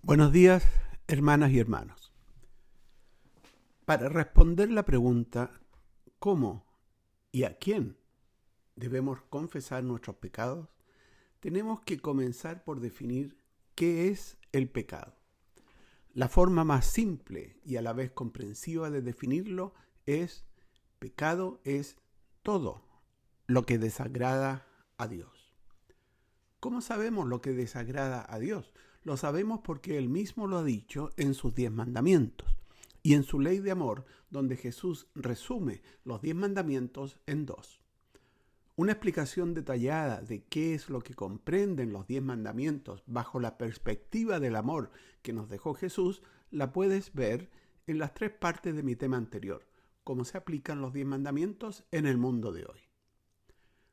Buenos días, hermanas y hermanos. Para responder la pregunta ¿cómo y a quién debemos confesar nuestros pecados?, tenemos que comenzar por definir qué es el pecado. La forma más simple y a la vez comprensiva de definirlo es: pecado es todo lo que desagrada a Dios. ¿Cómo sabemos lo que desagrada a Dios? Lo sabemos porque Él mismo lo ha dicho en sus 10 mandamientos y en su ley de amor, donde Jesús resume los 10 mandamientos en 2. Una explicación detallada de qué es lo que comprenden los 10 mandamientos bajo la perspectiva del amor que nos dejó Jesús la puedes ver en las 3 partes de mi tema anterior, cómo se aplican los 10 mandamientos en el mundo de hoy.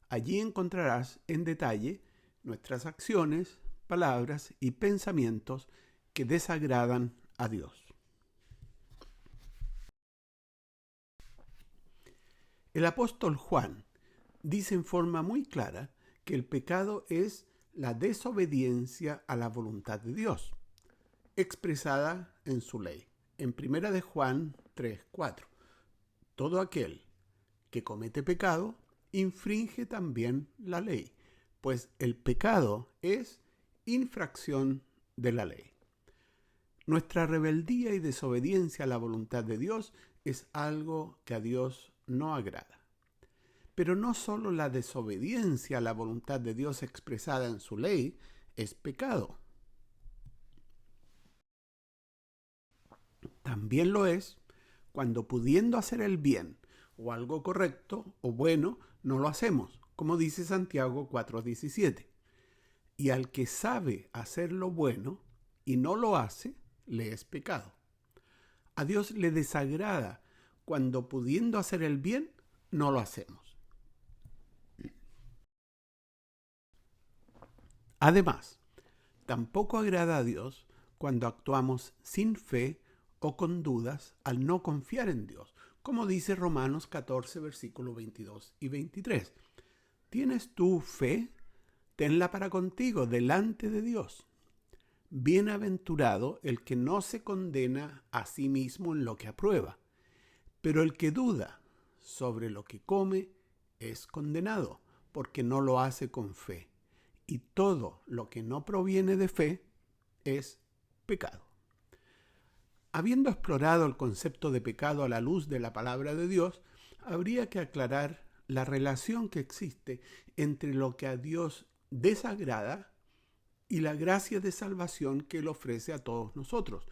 Allí encontrarás en detalle nuestras acciones, palabras y pensamientos que desagradan a Dios. El apóstol Juan dice en forma muy clara que el pecado es la desobediencia a la voluntad de Dios, expresada en su ley. En 1 de Juan 3:4, todo aquel que comete pecado infringe también la ley, pues el pecado es infracción de la ley. Nuestra rebeldía y desobediencia a la voluntad de Dios es algo que a Dios no agrada. Pero no solo la desobediencia a la voluntad de Dios expresada en su ley es pecado. También lo es cuando, pudiendo hacer el bien o algo correcto o bueno, no lo hacemos, como dice Santiago 4:17. Y al que sabe hacer lo bueno y no lo hace, le es pecado. A Dios le desagrada cuando, pudiendo hacer el bien, no lo hacemos. Además, tampoco agrada a Dios cuando actuamos sin fe o con dudas al no confiar en Dios, como dice Romanos 14, versículos 22 y 23. ¿Tienes tú fe? Tenla para contigo delante de Dios. Bienaventurado el que no se condena a sí mismo en lo que aprueba, pero el que duda sobre lo que come es condenado, porque no lo hace con fe. Y todo lo que no proviene de fe es pecado. Habiendo explorado el concepto de pecado a la luz de la palabra de Dios, habría que aclarar la relación que existe entre lo que a Dios desagrada y la gracia de salvación que Él ofrece a todos nosotros,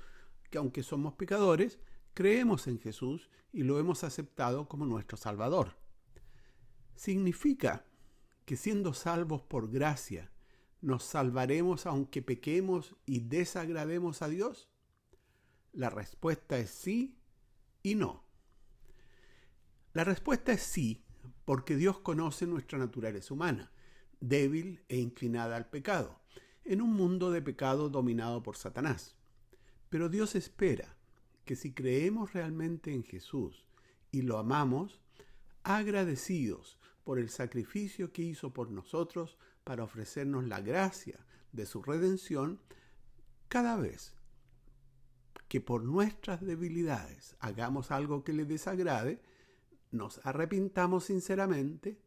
que aunque somos pecadores, creemos en Jesús y lo hemos aceptado como nuestro Salvador. ¿Significa que siendo salvos por gracia, nos salvaremos aunque pequemos y desagrademos a Dios? La respuesta es sí y no. La respuesta es sí, porque Dios conoce nuestra naturaleza humana, débil e inclinada al pecado, en un mundo de pecado dominado por Satanás. Pero Dios espera que si creemos realmente en Jesús y lo amamos, agradecidos por el sacrificio que hizo por nosotros para ofrecernos la gracia de su redención, cada vez que por nuestras debilidades hagamos algo que le desagrade, nos arrepintamos sinceramente,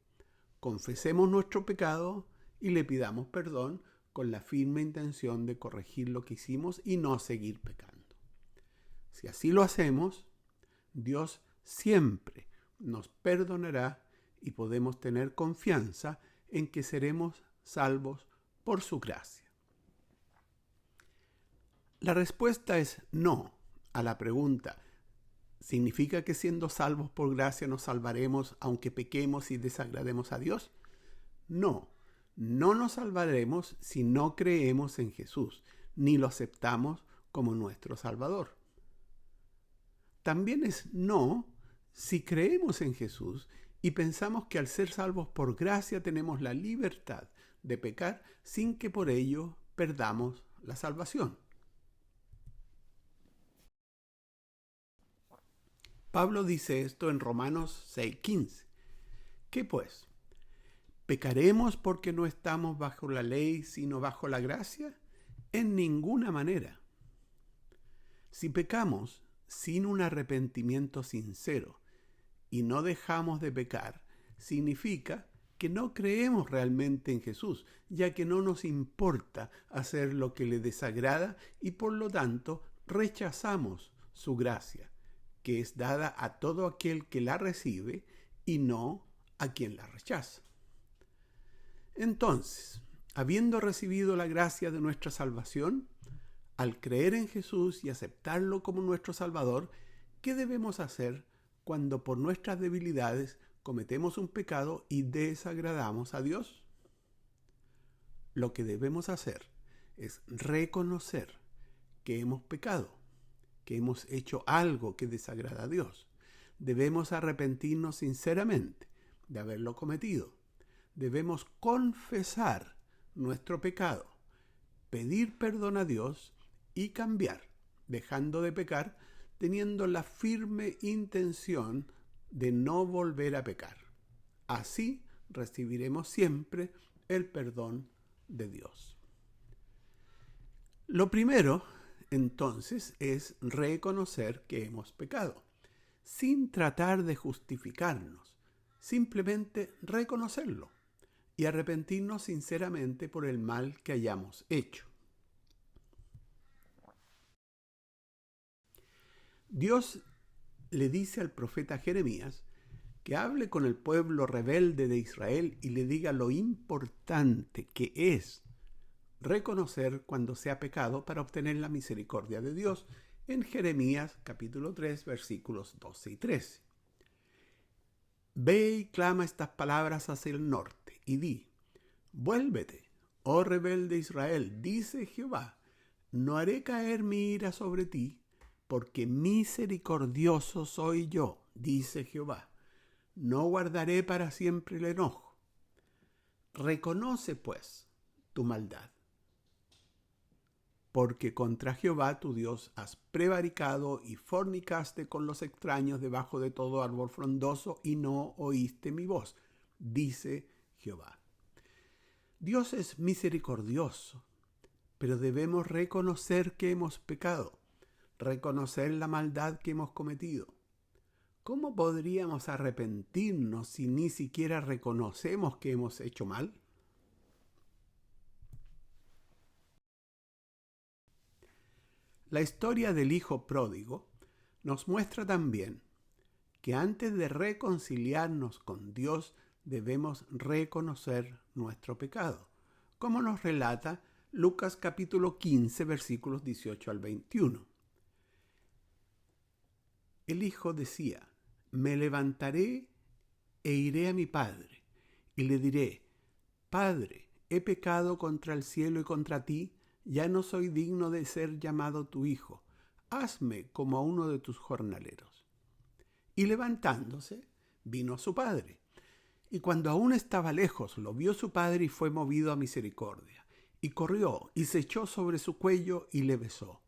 confesemos nuestro pecado y le pidamos perdón con la firme intención de corregir lo que hicimos y no seguir pecando. Si así lo hacemos, Dios siempre nos perdonará y podemos tener confianza en que seremos salvos por su gracia. La respuesta es no a la pregunta: ¿significa que siendo salvos por gracia nos salvaremos aunque pequemos y desagrademos a Dios? No, no nos salvaremos si no creemos en Jesús, ni lo aceptamos como nuestro Salvador. También es no si creemos en Jesús y pensamos que al ser salvos por gracia tenemos la libertad de pecar sin que por ello perdamos la salvación. Pablo dice esto en Romanos 6:15. ¿Qué pues? ¿Pecaremos porque no estamos bajo la ley, sino bajo la gracia? En ninguna manera. Si pecamos sin un arrepentimiento sincero y no dejamos de pecar, significa que no creemos realmente en Jesús, ya que no nos importa hacer lo que le desagrada y por lo tanto rechazamos su gracia, que es dada a todo aquel que la recibe y no a quien la rechaza. Entonces, habiendo recibido la gracia de nuestra salvación, al creer en Jesús y aceptarlo como nuestro Salvador, ¿qué debemos hacer cuando por nuestras debilidades cometemos un pecado y desagradamos a Dios? Lo que debemos hacer es reconocer que hemos pecado, que hemos hecho algo que desagrada a Dios. Debemos arrepentirnos sinceramente de haberlo cometido. Debemos confesar nuestro pecado, pedir perdón a Dios y cambiar, dejando de pecar, teniendo la firme intención de no volver a pecar. Así recibiremos siempre el perdón de Dios. Lo primero, entonces, es reconocer que hemos pecado, sin tratar de justificarnos, simplemente reconocerlo y arrepentirnos sinceramente por el mal que hayamos hecho. Dios le dice al profeta Jeremías que hable con el pueblo rebelde de Israel y le diga lo importante que es reconocer cuando se ha pecado para obtener la misericordia de Dios, en Jeremías capítulo 3 versículos 12 y 13. Ve y clama estas palabras hacia el norte y di: vuélvete, oh rebelde Israel, dice Jehová, no haré caer mi ira sobre ti, porque misericordioso soy yo, dice Jehová. No guardaré para siempre el enojo. Reconoce, pues, tu maldad, porque contra Jehová tu Dios has prevaricado y fornicaste con los extraños debajo de todo árbol frondoso y no oíste mi voz, dice Jehová. Dios es misericordioso, pero debemos reconocer que hemos pecado, reconocer la maldad que hemos cometido. ¿Cómo podríamos arrepentirnos si ni siquiera reconocemos que hemos hecho mal? La historia del hijo pródigo nos muestra también que antes de reconciliarnos con Dios debemos reconocer nuestro pecado, como nos relata Lucas capítulo 15 versículos 18 al 21. El hijo decía: me levantaré e iré a mi padre, y le diré: Padre, he pecado contra el cielo y contra ti, ya no soy digno de ser llamado tu hijo, hazme como a uno de tus jornaleros. Y levantándose, vino a su padre. Y cuando aún estaba lejos, lo vio su padre y fue movido a misericordia. Y corrió y se echó sobre su cuello y le besó.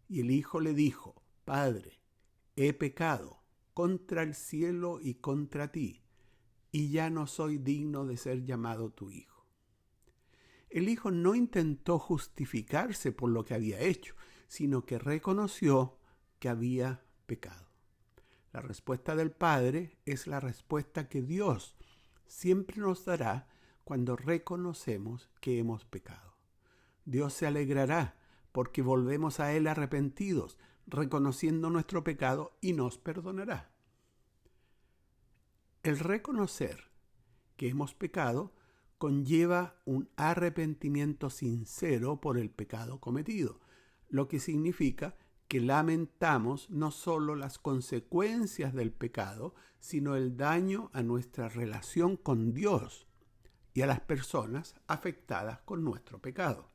Y el hijo le dijo: Padre, he pecado contra el cielo y contra ti, y ya no soy digno de ser llamado tu hijo. El hijo no intentó justificarse por lo que había hecho, sino que reconoció que había pecado. La respuesta del Padre es la respuesta que Dios siempre nos dará cuando reconocemos que hemos pecado. Dios se alegrará porque volvemos a Él arrepentidos, reconociendo nuestro pecado, y nos perdonará. El reconocer que hemos pecado conlleva un arrepentimiento sincero por el pecado cometido, lo que significa que lamentamos no solo las consecuencias del pecado, sino el daño a nuestra relación con Dios y a las personas afectadas con nuestro pecado.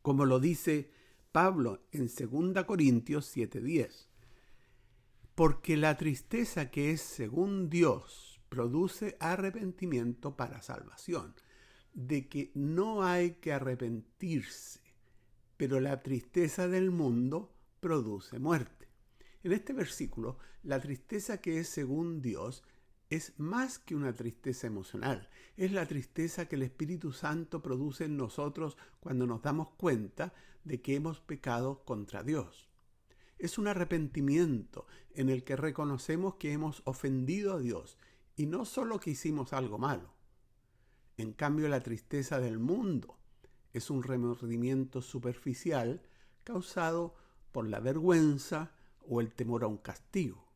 Como lo dice Pablo en 2 Corintios 7:10, porque la tristeza que es según Dios produce arrepentimiento para salvación, de que no hay que arrepentirse, pero la tristeza del mundo produce muerte. En este versículo, la tristeza que es según Dios es más que una tristeza emocional. Es la tristeza que el Espíritu Santo produce en nosotros cuando nos damos cuenta de que hemos pecado contra Dios. Es un arrepentimiento en el que reconocemos que hemos ofendido a Dios y no solo que hicimos algo malo. En cambio, la tristeza del mundo es un remordimiento superficial causado por la vergüenza o el temor a un castigo.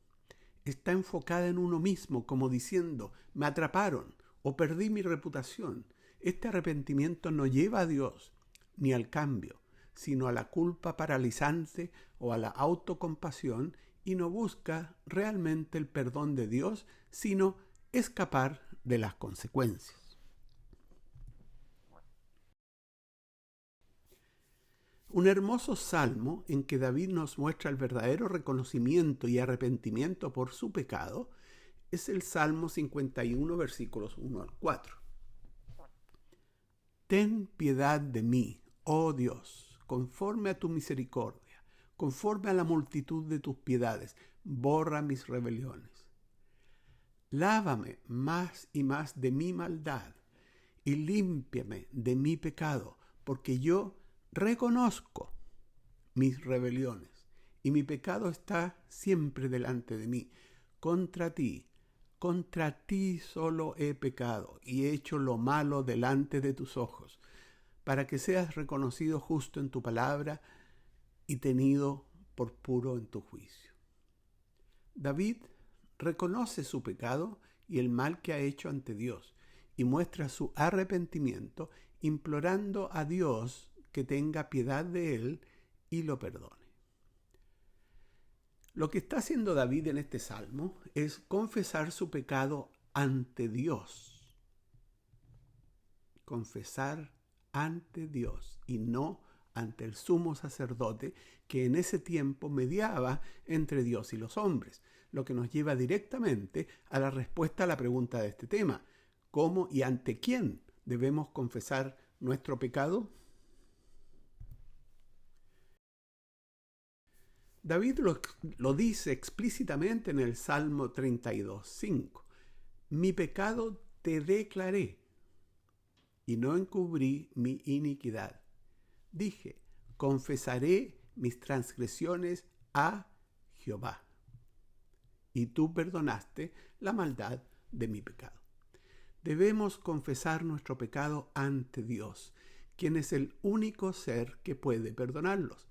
Está enfocada en uno mismo, como diciendo, me atraparon o perdí mi reputación. Este arrepentimiento no lleva a Dios ni al cambio, sino a la culpa paralizante o a la autocompasión, y no busca realmente el perdón de Dios, sino escapar de las consecuencias. Un hermoso salmo en que David nos muestra el verdadero reconocimiento y arrepentimiento por su pecado es el Salmo 51, versículos 1 al 4. Ten piedad de mí, oh Dios, conforme a tu misericordia, conforme a la multitud de tus piedades, borra mis rebeliones. Lávame más y más de mi maldad y límpiame de mi pecado, porque yo reconozco mis rebeliones y mi pecado está siempre delante de mí. Contra ti solo he pecado y he hecho lo malo delante de tus ojos, para que seas reconocido justo en tu palabra y tenido por puro en tu juicio. David reconoce su pecado y el mal que ha hecho ante Dios y muestra su arrepentimiento, implorando a Dios que tenga piedad de él y lo perdone. Lo que está haciendo David en este salmo es confesar su pecado ante Dios. Confesar ante Dios y no ante el sumo sacerdote que en ese tiempo mediaba entre Dios y los hombres, lo que nos lleva directamente a la respuesta a la pregunta de este tema: ¿cómo y ante quién debemos confesar nuestro pecado? David lo dice explícitamente en el Salmo 32:5. Mi pecado te declaré y no encubrí mi iniquidad. Dije, confesaré mis transgresiones a Jehová. Y tú perdonaste la maldad de mi pecado. Debemos confesar nuestro pecado ante Dios, quien es el único ser que puede perdonarlos.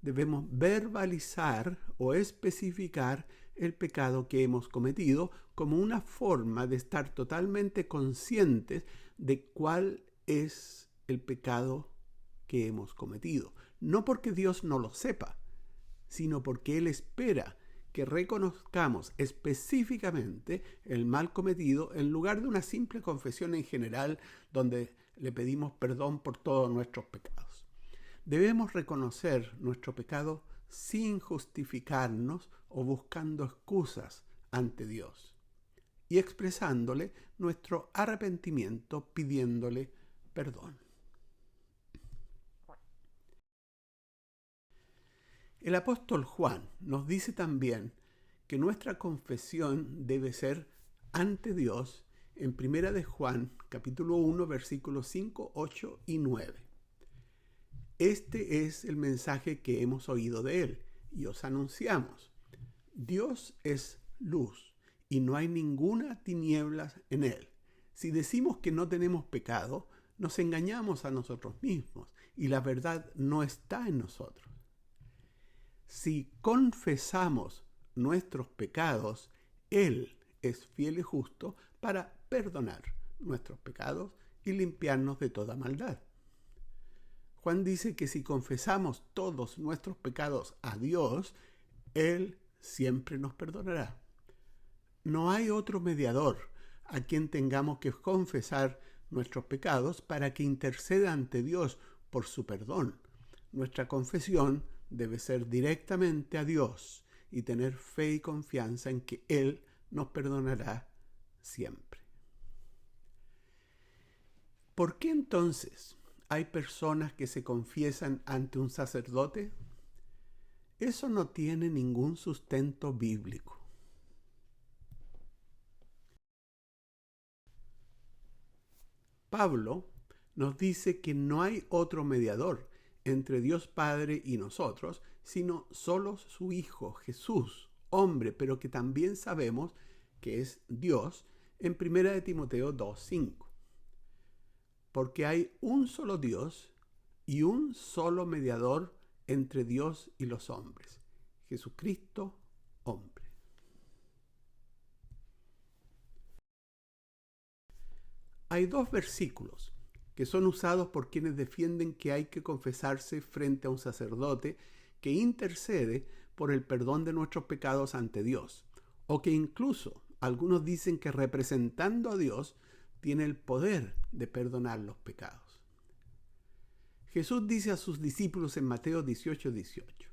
Debemos verbalizar o especificar el pecado que hemos cometido como una forma de estar totalmente conscientes de cuál es el pecado que hemos cometido. No porque Dios no lo sepa, sino porque Él espera que reconozcamos específicamente el mal cometido en lugar de una simple confesión en general donde le pedimos perdón por todos nuestros pecados. Debemos reconocer nuestro pecado sin justificarnos o buscando excusas ante Dios y expresándole nuestro arrepentimiento pidiéndole perdón. El apóstol Juan nos dice también que nuestra confesión debe ser ante Dios en 1 de Juan, capítulo 1, versículos 5, 8 y 9. Este es el mensaje que hemos oído de Él y os anunciamos. Dios es luz y no hay ninguna tinieblas en Él. Si decimos que no tenemos pecado, nos engañamos a nosotros mismos y la verdad no está en nosotros. Si confesamos nuestros pecados, Él es fiel y justo para perdonar nuestros pecados y limpiarnos de toda maldad. Juan dice que si confesamos todos nuestros pecados a Dios, Él siempre nos perdonará. No hay otro mediador a quien tengamos que confesar nuestros pecados para que interceda ante Dios por su perdón. Nuestra confesión debe ser directamente a Dios y tener fe y confianza en que Él nos perdonará siempre. ¿Por qué entonces hay personas que se confiesan ante un sacerdote? Eso no tiene ningún sustento bíblico. Pablo nos dice que no hay otro mediador entre Dios Padre y nosotros, sino solo su Hijo, Jesús, hombre, pero que también sabemos que es Dios, en 1 de Timoteo 2:5. Porque hay un solo Dios y un solo mediador entre Dios y los hombres, Jesucristo, hombre. Hay dos versículos que son usados por quienes defienden que hay que confesarse frente a un sacerdote que intercede por el perdón de nuestros pecados ante Dios, o que incluso algunos dicen que representando a Dios tiene el poder de perdonar los pecados. Jesús dice a sus discípulos en Mateo 18:18,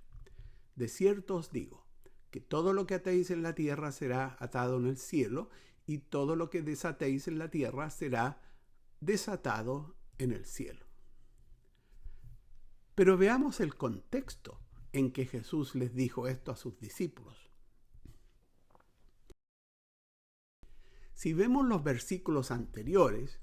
de cierto os digo, que todo lo que atéis en la tierra será atado en el cielo, y todo lo que desatéis en la tierra será desatado en el cielo. Pero veamos el contexto en que Jesús les dijo esto a sus discípulos. Si vemos los versículos anteriores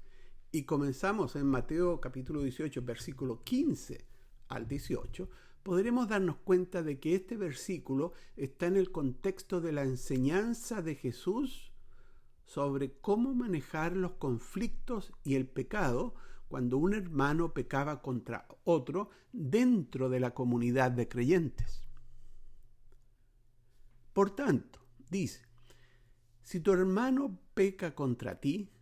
y comenzamos en Mateo capítulo 18, versículo 15 al 18, podremos darnos cuenta de que este versículo está en el contexto de la enseñanza de Jesús sobre cómo manejar los conflictos y el pecado cuando un hermano pecaba contra otro dentro de la comunidad de creyentes. Por tanto, dice, si tu hermano peca contra ti,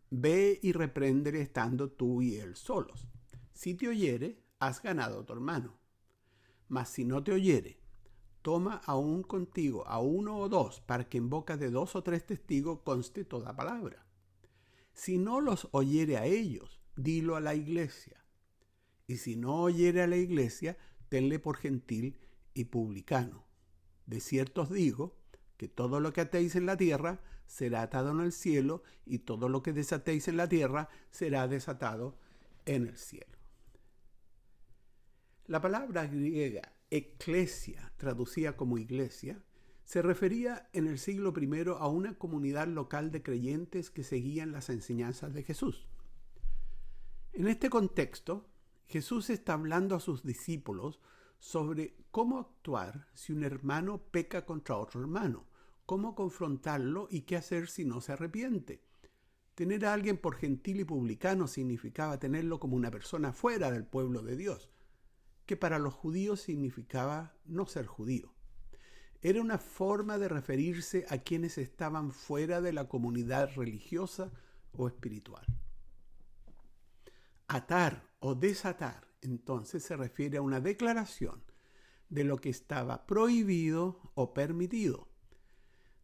ve y repréndele estando tú y él solos. Si te oyere, has ganado a tu hermano. Mas si no te oyere, toma aún contigo a uno o dos, para que en boca de 2 o 3 testigos conste toda palabra. Si no los oyere a ellos, dilo a la iglesia. Y si no oyere a la iglesia, tenle por gentil y publicano. De cierto os digo que todo lo que atéis en la tierra será atado en el cielo, y todo lo que desatéis en la tierra será desatado en el cielo. La palabra griega eclesia, traducida como iglesia, se refería en el siglo I a una comunidad local de creyentes que seguían las enseñanzas de Jesús. En este contexto, Jesús está hablando a sus discípulos sobre cómo actuar si un hermano peca contra otro hermano, cómo confrontarlo y qué hacer si no se arrepiente. Tener a alguien por gentil y publicano significaba tenerlo como una persona fuera del pueblo de Dios, que para los judíos significaba no ser judío. Era una forma de referirse a quienes estaban fuera de la comunidad religiosa o espiritual. Atar o desatar, entonces, se refiere a una declaración de lo que estaba prohibido o permitido.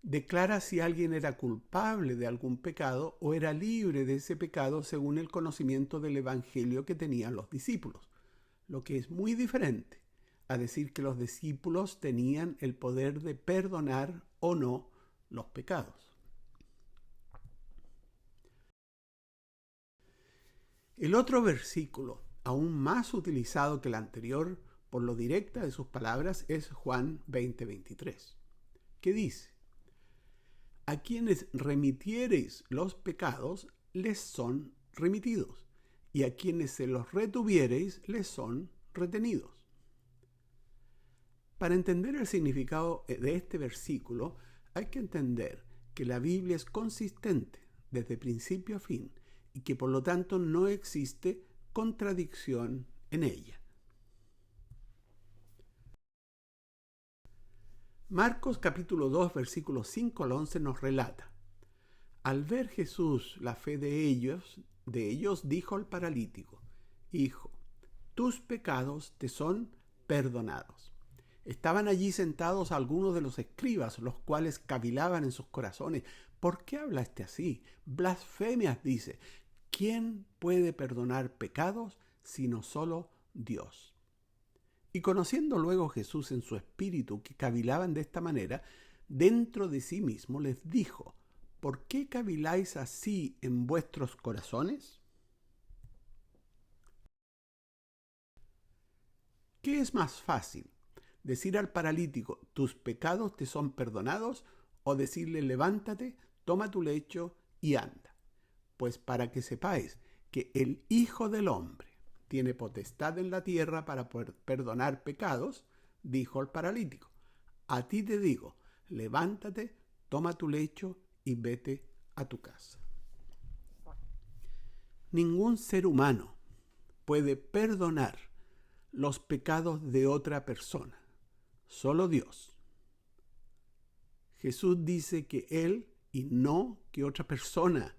Declara si alguien era culpable de algún pecado o era libre de ese pecado según el conocimiento del evangelio que tenían los discípulos, lo que es muy diferente a decir que los discípulos tenían el poder de perdonar o no los pecados. El otro versículo, aún más utilizado que el anterior por lo directa de sus palabras, es Juan 20:23, que dice: a quienes remitiereis los pecados, les son remitidos, y a quienes se los retuviereis, les son retenidos. Para entender el significado de este versículo, hay que entender que la Biblia es consistente desde principio a fin y que por lo tanto no existe contradicción en ella. Marcos capítulo 2, versículos 5 al 11 nos relata: al ver Jesús la fe de ellos dijo al paralítico: hijo, tus pecados te son perdonados. Estaban allí sentados algunos de los escribas, los cuales cavilaban en sus corazones: ¿por qué habla este así? Blasfemias dice. ¿Quién puede perdonar pecados sino solo Dios? Y conociendo luego Jesús en su espíritu que cavilaban de esta manera, dentro de sí mismo les dijo: ¿por qué caviláis así en vuestros corazones? ¿Qué es más fácil? ¿Decir al paralítico, tus pecados te son perdonados? ¿O decirle, levántate, toma tu lecho y anda? Pues para que sepáis que el Hijo del Hombre tiene potestad en la tierra para poder perdonar pecados, dijo al paralítico: a ti te digo, levántate, toma tu lecho y vete a tu casa. Ningún ser humano puede perdonar los pecados de otra persona, solo Dios. Jesús dice que Él y no que otra persona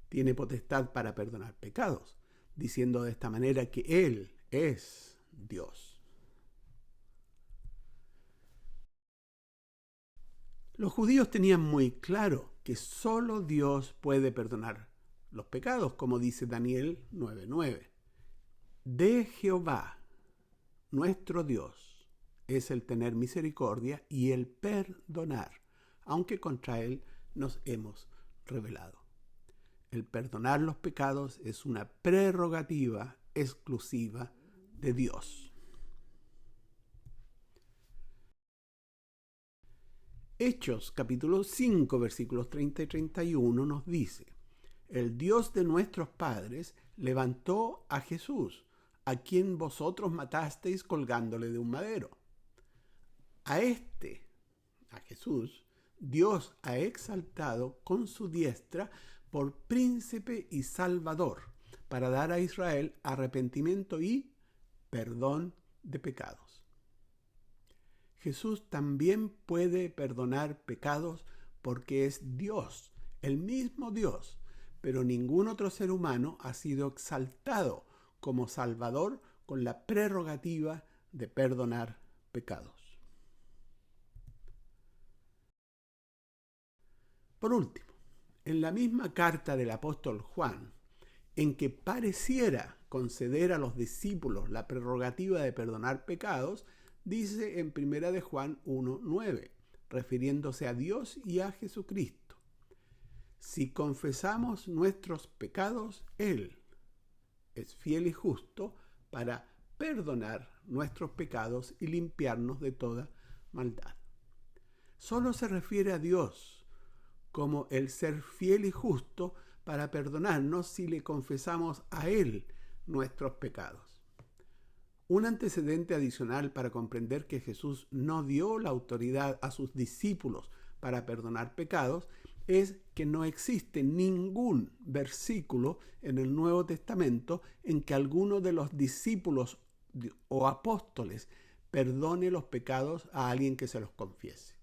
tiene potestad para perdonar pecados, diciendo de esta manera que Él es Dios. Los judíos tenían muy claro que solo Dios puede perdonar los pecados, como dice Daniel 9:9. De Jehová, nuestro Dios, es el tener misericordia y el perdonar, aunque contra Él nos hemos rebelado. El perdonar los pecados es una prerrogativa exclusiva de Dios. Hechos capítulo 5 versículos 30 y 31 nos dice: el Dios de nuestros padres levantó a Jesús, a quien vosotros matasteis colgándole de un madero. A Jesús, Dios ha exaltado con su diestra por príncipe y salvador, para dar a Israel arrepentimiento y perdón de pecados. Jesús también puede perdonar pecados porque es Dios, el mismo Dios, pero ningún otro ser humano ha sido exaltado como Salvador con la prerrogativa de perdonar pecados. Por último, en la misma carta del apóstol Juan, en que pareciera conceder a los discípulos la prerrogativa de perdonar pecados, dice en 1 de Juan 1:9, refiriéndose a Dios y a Jesucristo: si confesamos nuestros pecados, Él es fiel y justo para perdonar nuestros pecados y limpiarnos de toda maldad. Solo se refiere a Dios como el ser fiel y justo para perdonarnos si le confesamos a Él nuestros pecados. Un antecedente adicional para comprender que Jesús no dio la autoridad a sus discípulos para perdonar pecados es que no existe ningún versículo en el Nuevo Testamento en que alguno de los discípulos o apóstoles perdone los pecados a alguien que se los confiese.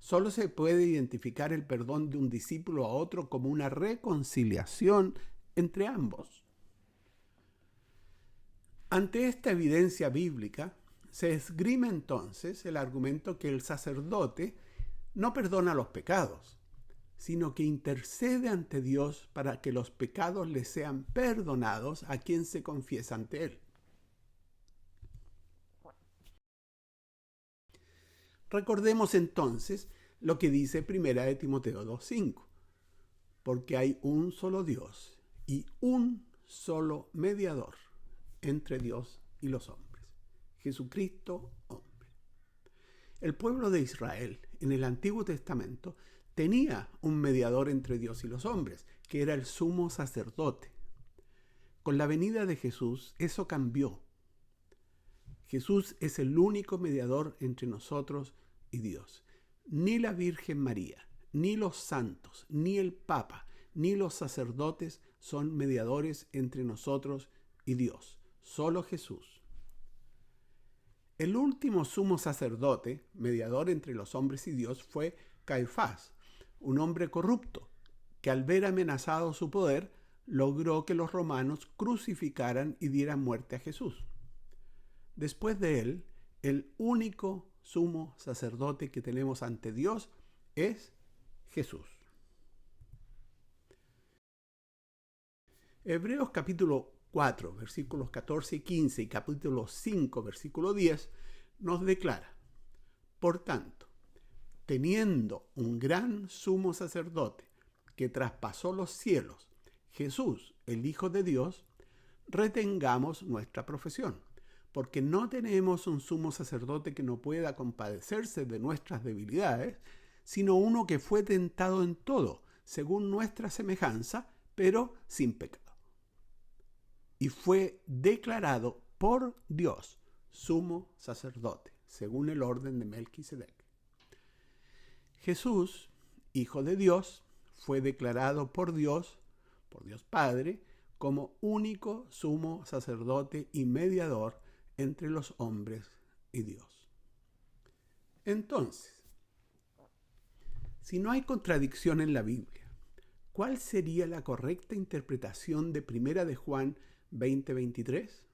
Solo se puede identificar el perdón de un discípulo a otro como una reconciliación entre ambos. Ante esta evidencia bíblica, se esgrime entonces el argumento que el sacerdote no perdona los pecados, sino que intercede ante Dios para que los pecados le sean perdonados a quien se confiesa ante Él. Recordemos entonces lo que dice 1 de Timoteo 2:5, porque hay un solo Dios y un solo mediador entre Dios y los hombres, Jesucristo hombre. El pueblo de Israel en el Antiguo Testamento tenía un mediador entre Dios y los hombres, que era el sumo sacerdote. Con la venida de Jesús, eso cambió. Jesús es el único mediador entre nosotros y Dios. Ni la Virgen María, ni los santos, ni el Papa, ni los sacerdotes son mediadores entre nosotros y Dios. Solo Jesús. El último sumo sacerdote, mediador entre los hombres y Dios, fue Caifás, un hombre corrupto, que al ver amenazado su poder, logró que los romanos crucificaran y dieran muerte a Jesús. Después de él, el único sumo sacerdote que tenemos ante Dios es Jesús. Hebreos capítulo 4, versículos 14 y 15 y capítulo 5, versículo 10, nos declara: por tanto, teniendo un gran sumo sacerdote que traspasó los cielos, Jesús, el Hijo de Dios, retengamos nuestra profesión, porque no tenemos un sumo sacerdote que no pueda compadecerse de nuestras debilidades, sino uno que fue tentado en todo, según nuestra semejanza, pero sin pecado. Y fue declarado por Dios sumo sacerdote, según el orden de Melquisedec. Jesús, Hijo de Dios, fue declarado por Dios Padre, como único sumo sacerdote y mediador entre los hombres y Dios. Entonces, si no hay contradicción en la Biblia, ¿cuál sería la correcta interpretación de 1 de Juan 20:23?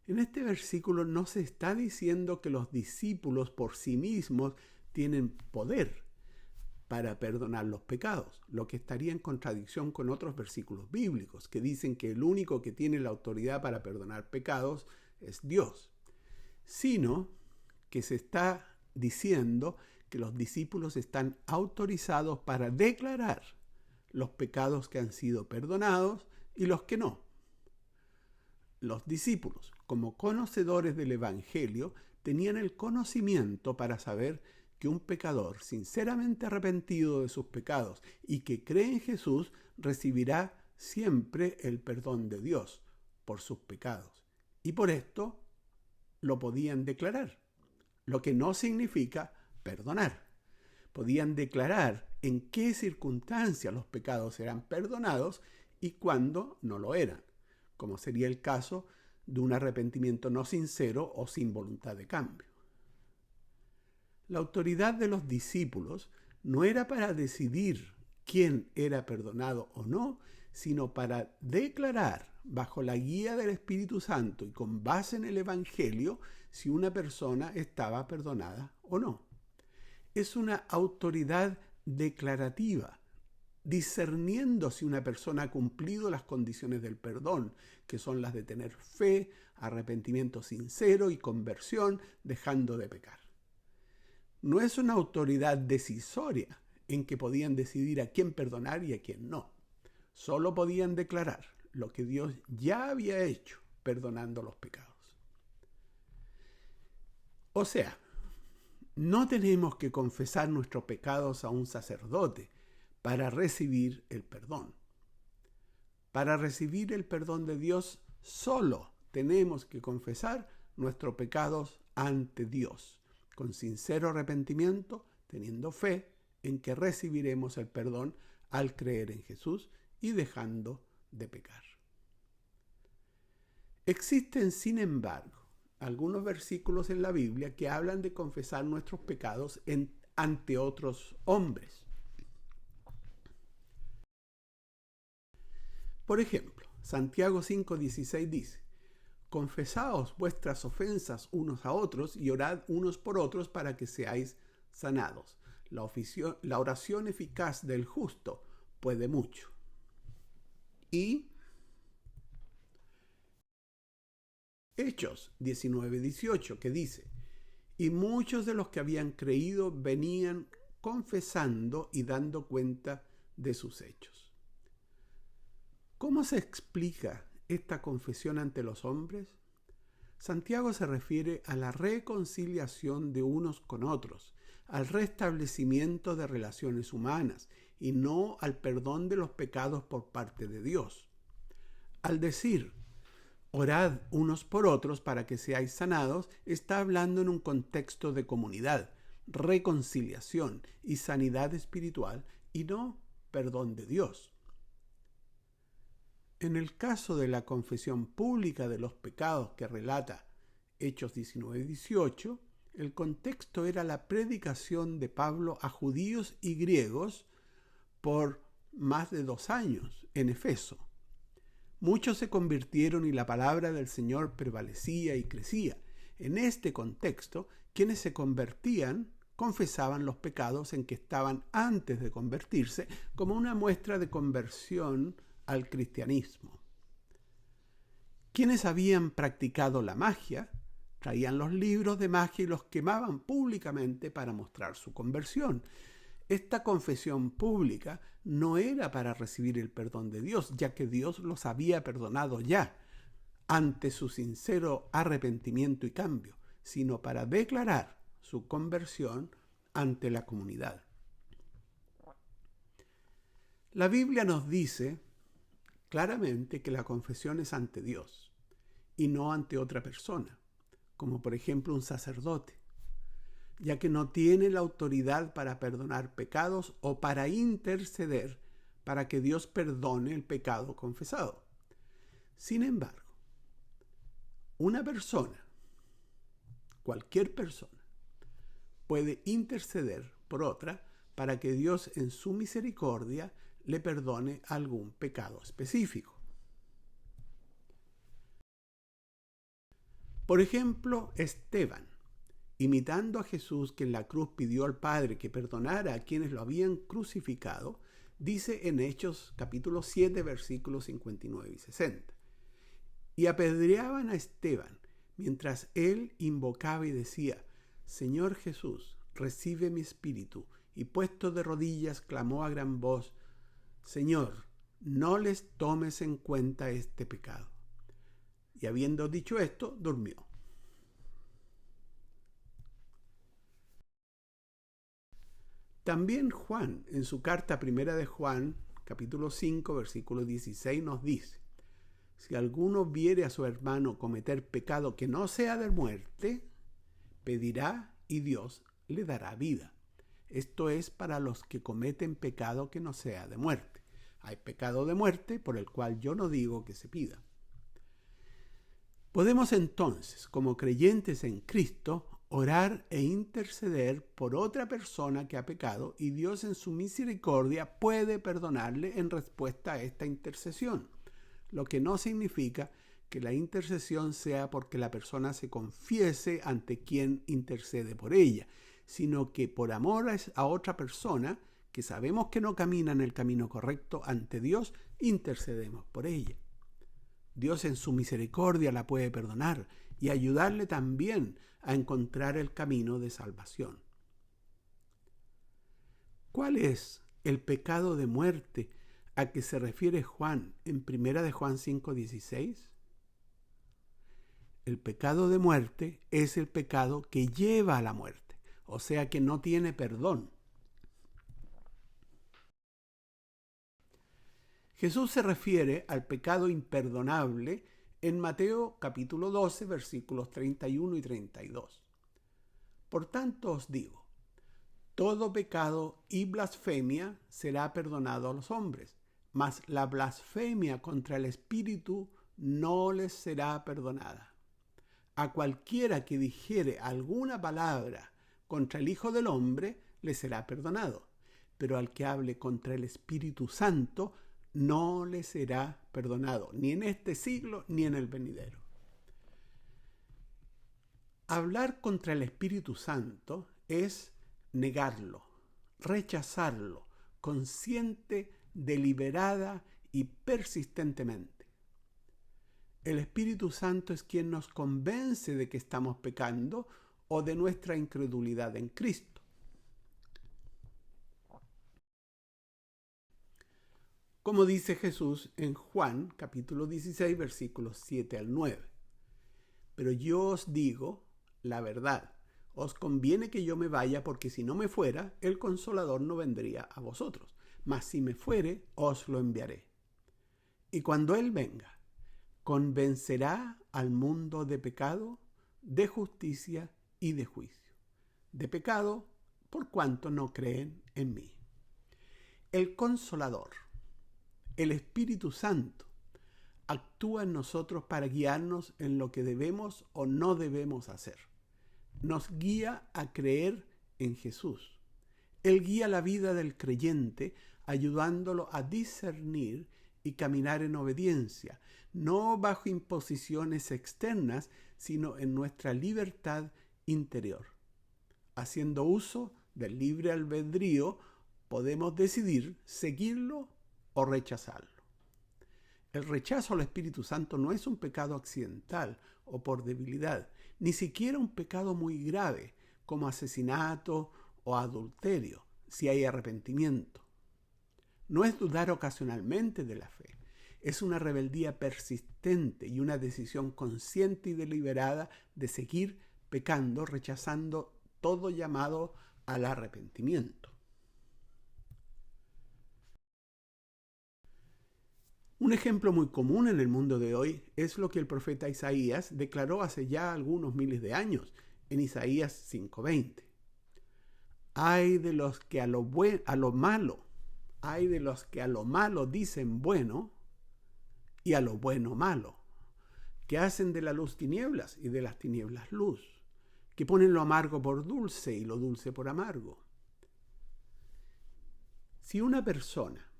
En este versículo no se está diciendo que los discípulos por sí mismos tienen poder para perdonar los pecados, lo que estaría en contradicción con otros versículos bíblicos que dicen que el único que tiene la autoridad para perdonar pecados es Dios, sino que se está diciendo que los discípulos están autorizados para declarar los pecados que han sido perdonados y los que no. Los discípulos, como conocedores del Evangelio, tenían el conocimiento para saber que un pecador sinceramente arrepentido de sus pecados y que cree en Jesús recibirá siempre el perdón de Dios por sus pecados. Y por esto lo podían declarar, lo que no significa perdonar. Podían declarar en qué circunstancias los pecados eran perdonados y cuándo no lo eran, como sería el caso de un arrepentimiento no sincero o sin voluntad de cambio. La autoridad de los discípulos no era para decidir quién era perdonado o no, sino para declarar bajo la guía del Espíritu Santo y con base en el Evangelio si una persona estaba perdonada o no. Es una autoridad declarativa, discerniendo si una persona ha cumplido las condiciones del perdón, que son las de tener fe, arrepentimiento sincero y conversión, dejando de pecar. No es una autoridad decisoria en que podían decidir a quién perdonar y a quién no. Solo podían declarar lo que Dios ya había hecho, perdonando los pecados. O sea, no tenemos que confesar nuestros pecados a un sacerdote para recibir el perdón. Para recibir el perdón de Dios, solo tenemos que confesar nuestros pecados ante Dios, con sincero arrepentimiento, teniendo fe en que recibiremos el perdón al creer en Jesús y dejando de pecar. Existen, sin embargo, algunos versículos en la Biblia que hablan de confesar nuestros pecados ante otros hombres. Por ejemplo, Santiago 5:16 dice: confesaos vuestras ofensas unos a otros y orad unos por otros para que seáis sanados. La oración eficaz del justo puede mucho. Y Hechos 19:18, que dice: y muchos de los que habían creído venían confesando y dando cuenta de sus hechos. ¿Cómo se explica esta confesión ante los hombres? Santiago se refiere a la reconciliación de unos con otros, al restablecimiento de relaciones humanas y no al perdón de los pecados por parte de Dios. Al decir orad unos por otros para que seáis sanados, está hablando en un contexto de comunidad, reconciliación y sanidad espiritual y no perdón de Dios. En el caso de la confesión pública de los pecados que relata Hechos 19:18, el contexto era la predicación de Pablo a judíos y griegos por más de 2 años en Efeso. Muchos se convirtieron y la palabra del Señor prevalecía y crecía. En este contexto, quienes se convertían confesaban los pecados en que estaban antes de convertirse como una muestra de conversión al cristianismo. Quienes habían practicado la magia traían los libros de magia y los quemaban públicamente para mostrar su conversión. Esta confesión pública no era para recibir el perdón de Dios, ya que Dios los había perdonado ya ante su sincero arrepentimiento y cambio, sino para declarar su conversión ante la comunidad. La Biblia nos dice claramente que la confesión es ante Dios y no ante otra persona, como por ejemplo un sacerdote, ya que no tiene la autoridad para perdonar pecados o para interceder para que Dios perdone el pecado confesado. Sin embargo, una persona, cualquier persona, puede interceder por otra para que Dios en su misericordia le perdone algún pecado específico. Por ejemplo, Esteban, imitando a Jesús que en la cruz pidió al Padre que perdonara a quienes lo habían crucificado, dice en Hechos capítulo 7, versículos 59 y 60. Y apedreaban a Esteban, mientras él invocaba y decía: Señor Jesús, recibe mi espíritu. Y puesto de rodillas, clamó a gran voz: Señor, no les tomes en cuenta este pecado. Y habiendo dicho esto, durmió. También Juan, en su carta primera de Juan, capítulo 5, versículo 16, nos dice: Si alguno viere a su hermano cometer pecado que no sea de muerte, pedirá y Dios le dará vida. Esto es para los que cometen pecado que no sea de muerte. Hay pecado de muerte por el cual yo no digo que se pida. Podemos entonces, como creyentes en Cristo, orar e interceder por otra persona que ha pecado y Dios en su misericordia puede perdonarle en respuesta a esta intercesión, lo que no significa que la intercesión sea porque la persona se confiese ante quien intercede por ella, sino que por amor a otra persona que sabemos que no camina en el camino correcto ante Dios, intercedemos por ella. Dios en su misericordia la puede perdonar y ayudarle también a encontrar el camino de salvación. ¿Cuál es el pecado de muerte a que se refiere Juan en 1 de Juan 5:16? El pecado de muerte es el pecado que lleva a la muerte, o sea que no tiene perdón. Jesús se refiere al pecado imperdonable en Mateo capítulo 12, versículos 31 y 32. Por tanto os digo, todo pecado y blasfemia será perdonado a los hombres, mas la blasfemia contra el Espíritu no les será perdonada. A cualquiera que dijere alguna palabra contra el Hijo del Hombre le será perdonado, pero al que hable contra el Espíritu Santo no le será perdonado, ni en este siglo ni en el venidero. Hablar contra el Espíritu Santo es negarlo, rechazarlo, consciente, deliberada y persistentemente. El Espíritu Santo es quien nos convence de que estamos pecando o de nuestra incredulidad en Cristo. Como dice Jesús en Juan capítulo 16, versículos 7 al 9. Pero yo os digo la verdad, os conviene que yo me vaya, porque si no me fuera, el Consolador no vendría a vosotros, mas si me fuere, os lo enviaré. Y cuando Él venga, convencerá al mundo de pecado, de justicia y de juicio. De pecado, por cuanto no creen en mí. El Consolador, el Espíritu Santo, actúa en nosotros para guiarnos en lo que debemos o no debemos hacer. Nos guía a creer en Jesús. Él guía la vida del creyente, ayudándolo a discernir y caminar en obediencia, no bajo imposiciones externas, sino en nuestra libertad interior. Haciendo uso del libre albedrío, podemos decidir seguirlo o rechazarlo. El rechazo al Espíritu Santo no es un pecado accidental o por debilidad, ni siquiera un pecado muy grave como asesinato o adulterio, si hay arrepentimiento. No es dudar ocasionalmente de la fe, es una rebeldía persistente y una decisión consciente y deliberada de seguir pecando, rechazando todo llamado al arrepentimiento. Un ejemplo muy común en el mundo de hoy es lo que el profeta Isaías declaró hace ya algunos miles de años en Isaías 5:20. Ay de los que ay de los que a lo malo dicen bueno y a lo bueno malo, que hacen de la luz tinieblas y de las tinieblas luz, que ponen lo amargo por dulce y lo dulce por amargo. Si una persona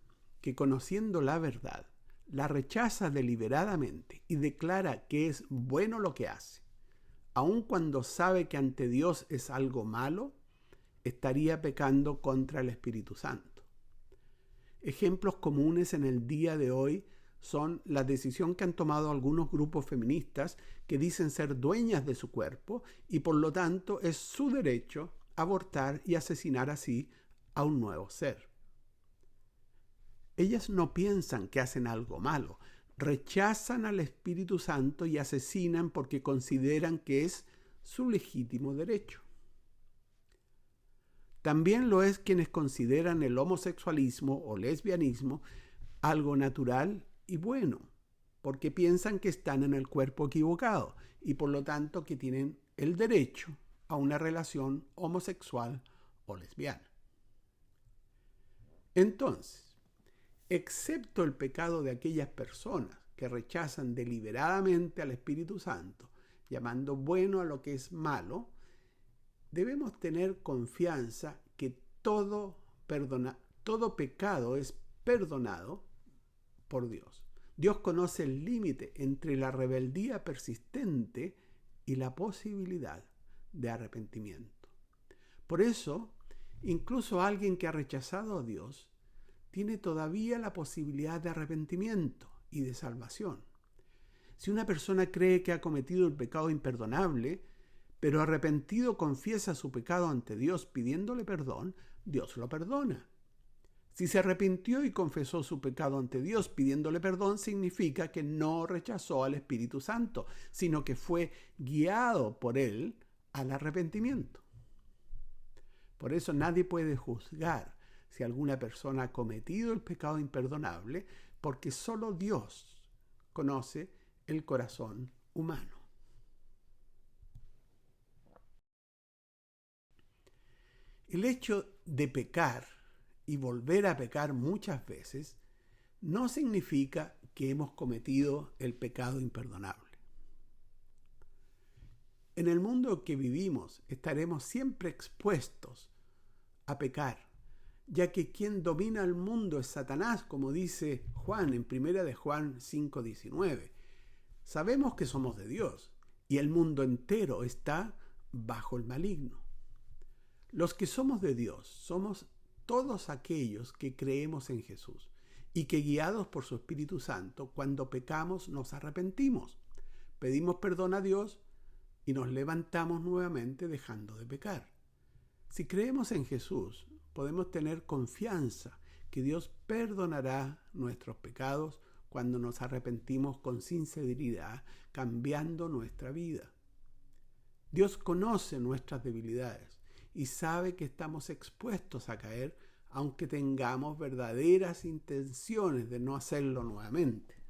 que conociendo la verdad la rechaza deliberadamente y declara que es bueno lo que hace, aun cuando sabe que ante Dios es algo malo, estaría pecando contra el Espíritu Santo. Ejemplos comunes en el día de hoy son la decisión que han tomado algunos grupos feministas que dicen ser dueñas de su cuerpo y por lo tanto es su derecho abortar y asesinar así a un nuevo ser. Ellas no piensan que hacen algo malo, rechazan al Espíritu Santo y asesinan porque consideran que es su legítimo derecho. También lo es quienes consideran el homosexualismo o lesbianismo algo natural y bueno, porque piensan que están en el cuerpo equivocado y por lo tanto que tienen el derecho a una relación homosexual o lesbiana. Entonces, excepto el pecado de aquellas personas que rechazan deliberadamente al Espíritu Santo, llamando bueno a lo que es malo, debemos tener confianza que todo pecado es perdonado por Dios. Dios conoce el límite entre la rebeldía persistente y la posibilidad de arrepentimiento. Por eso, incluso alguien que ha rechazado a Dios tiene todavía la posibilidad de arrepentimiento y de salvación. Si una persona cree que ha cometido el pecado imperdonable, pero arrepentido confiesa su pecado ante Dios pidiéndole perdón, Dios lo perdona. Si se arrepintió y confesó su pecado ante Dios pidiéndole perdón, significa que no rechazó al Espíritu Santo, sino que fue guiado por él al arrepentimiento. Por eso nadie puede juzgar si alguna persona ha cometido el pecado imperdonable, porque solo Dios conoce el corazón humano. El hecho de pecar y volver a pecar muchas veces no significa que hemos cometido el pecado imperdonable. En el mundo que vivimos estaremos siempre expuestos a pecar, ya que quien domina el mundo es Satanás, como dice Juan en 1 de Juan 5:19. Sabemos que somos de Dios y el mundo entero está bajo el maligno. Los que somos de Dios somos todos aquellos que creemos en Jesús y que guiados por su Espíritu Santo, cuando pecamos nos arrepentimos, pedimos perdón a Dios y nos levantamos nuevamente dejando de pecar. Si creemos en Jesús, podemos tener confianza que Dios perdonará nuestros pecados cuando nos arrepentimos con sinceridad, cambiando nuestra vida. Dios conoce nuestras debilidades y sabe que estamos expuestos a caer, aunque tengamos verdaderas intenciones de no hacerlo nuevamente.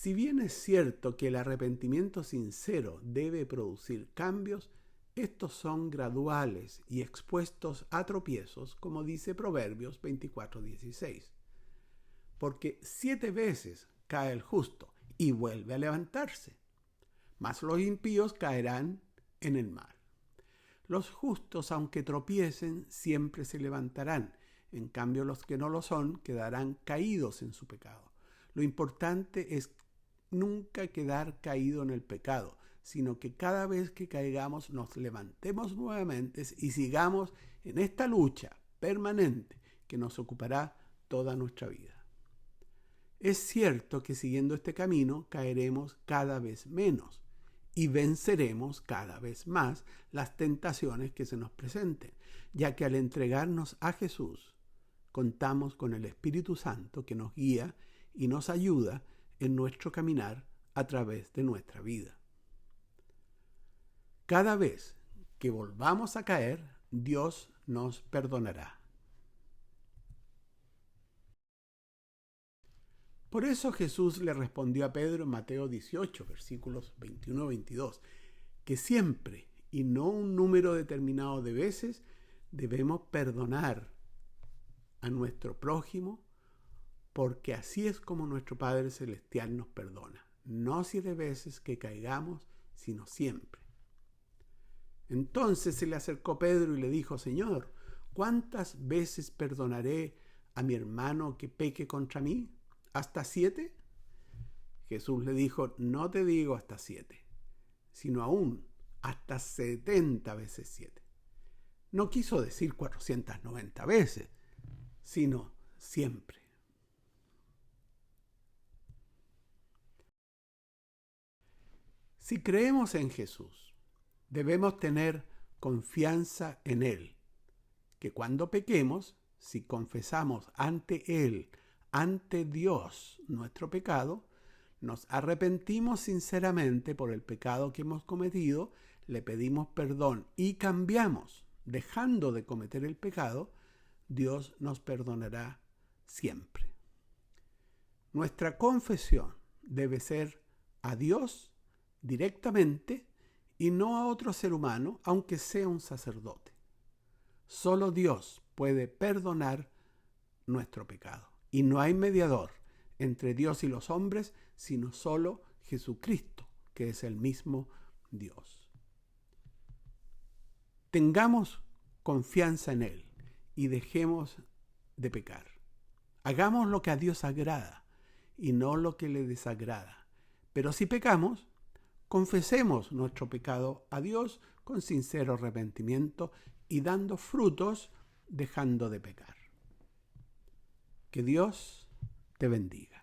Si bien es cierto que el arrepentimiento sincero debe producir cambios, estos son graduales y expuestos a tropiezos, como dice Proverbios 24:16. Porque 7 veces cae el justo y vuelve a levantarse, mas los impíos caerán en el mal. Los justos, aunque tropiecen, siempre se levantarán. En cambio, los que no lo son quedarán caídos en su pecado. Lo importante es nunca quedar caído en el pecado, sino que cada vez que caigamos nos levantemos nuevamente y sigamos en esta lucha permanente que nos ocupará toda nuestra vida. Es cierto que siguiendo este camino caeremos cada vez menos y venceremos cada vez más las tentaciones que se nos presenten, ya que al entregarnos a Jesús contamos con el Espíritu Santo que nos guía y nos ayuda en nuestro caminar a través de nuestra vida. Cada vez que volvamos a caer, Dios nos perdonará. Por eso Jesús le respondió a Pedro en Mateo 18, versículos 21-22, que siempre, y no un número determinado de veces, debemos perdonar a nuestro prójimo, porque así es como nuestro Padre Celestial nos perdona. No 7 veces que caigamos, sino siempre. Entonces se le acercó Pedro y le dijo: Señor, ¿cuántas veces perdonaré a mi hermano que peque contra mí? ¿Hasta 7? Jesús le dijo: no te digo hasta 7, sino aún hasta 70 veces 7. No quiso decir 490 veces, sino siempre. Si creemos en Jesús, debemos tener confianza en Él, que cuando pequemos, si confesamos ante Él, ante Dios, nuestro pecado, nos arrepentimos sinceramente por el pecado que hemos cometido, le pedimos perdón y cambiamos, dejando de cometer el pecado, Dios nos perdonará siempre. Nuestra confesión debe ser a Dios directamente y no a otro ser humano, aunque sea un sacerdote. Solo Dios puede perdonar nuestro pecado. Y no hay mediador entre Dios y los hombres, sino solo Jesucristo, que es el mismo Dios. Tengamos confianza en Él y dejemos de pecar. Hagamos lo que a Dios agrada y no lo que le desagrada. Pero si pecamos, confesemos nuestro pecado a Dios con sincero arrepentimiento y dando frutos, dejando de pecar. Que Dios te bendiga.